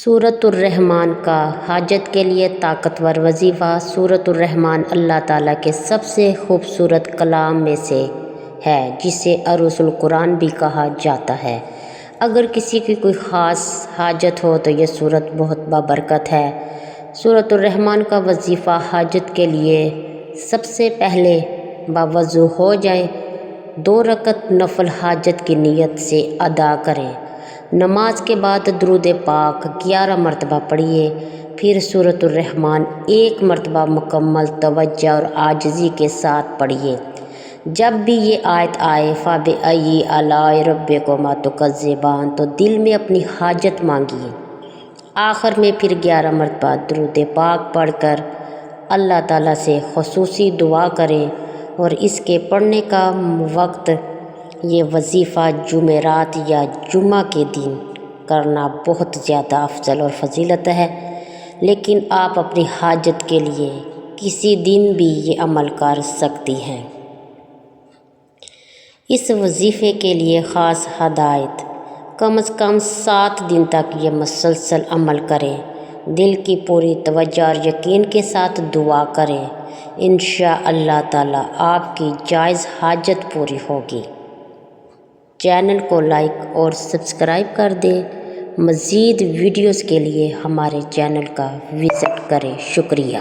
سورۃ الرحمن کا حاجت کے لیے طاقتور وظیفہ۔ سورۃ الرحمن اللہ تعالیٰ کے سب سے خوبصورت کلام میں سے ہے جسے عروس القرآن بھی کہا جاتا ہے۔ اگر کسی کی کوئی خاص حاجت ہو تو یہ سورت بہت بابرکت ہے۔ سورۃ الرحمن کا وظیفہ حاجت کے لیے سب سے پہلے باوضو ہو جائے، 2 رکعت نفل حاجت کی نیت سے ادا کریں۔ نماز کے بعد درود پاک 11 مرتبہ پڑھیے، پھر سورۃ الرحمن 1 مرتبہ مکمل توجہ اور عاجزی کے ساتھ پڑھیے۔ جب بھی یہ آیت آئے فَبِأَيِّ آلَاءِ رَبِّكُمَا تُكَذِّبَانِ تو دل میں اپنی حاجت مانگیے۔ آخر میں پھر 11 مرتبہ درود پاک پڑھ کر اللہ تعالیٰ سے خصوصی دعا کریں، اور اس کے پڑھنے کا وقت یہ وظیفہ جمعرات یا جمعہ کے دن کرنا بہت زیادہ افضل اور فضیلت ہے، لیکن آپ اپنی حاجت کے لیے کسی دن بھی یہ عمل کر سکتی ہیں۔ اس وظیفے کے لیے خاص ہدایت: کم از کم 7 دن تک یہ مسلسل عمل کریں، دل کی پوری توجہ اور یقین کے ساتھ دعا کریں، انشاءاللہ تعالیٰ آپ کی جائز حاجت پوری ہوگی۔ چینل کو لائک اور سبسکرائب کر دیں۔ مزید ویڈیوز کے لیے ہمارے چینل کا وزٹ کریں۔ شکریہ۔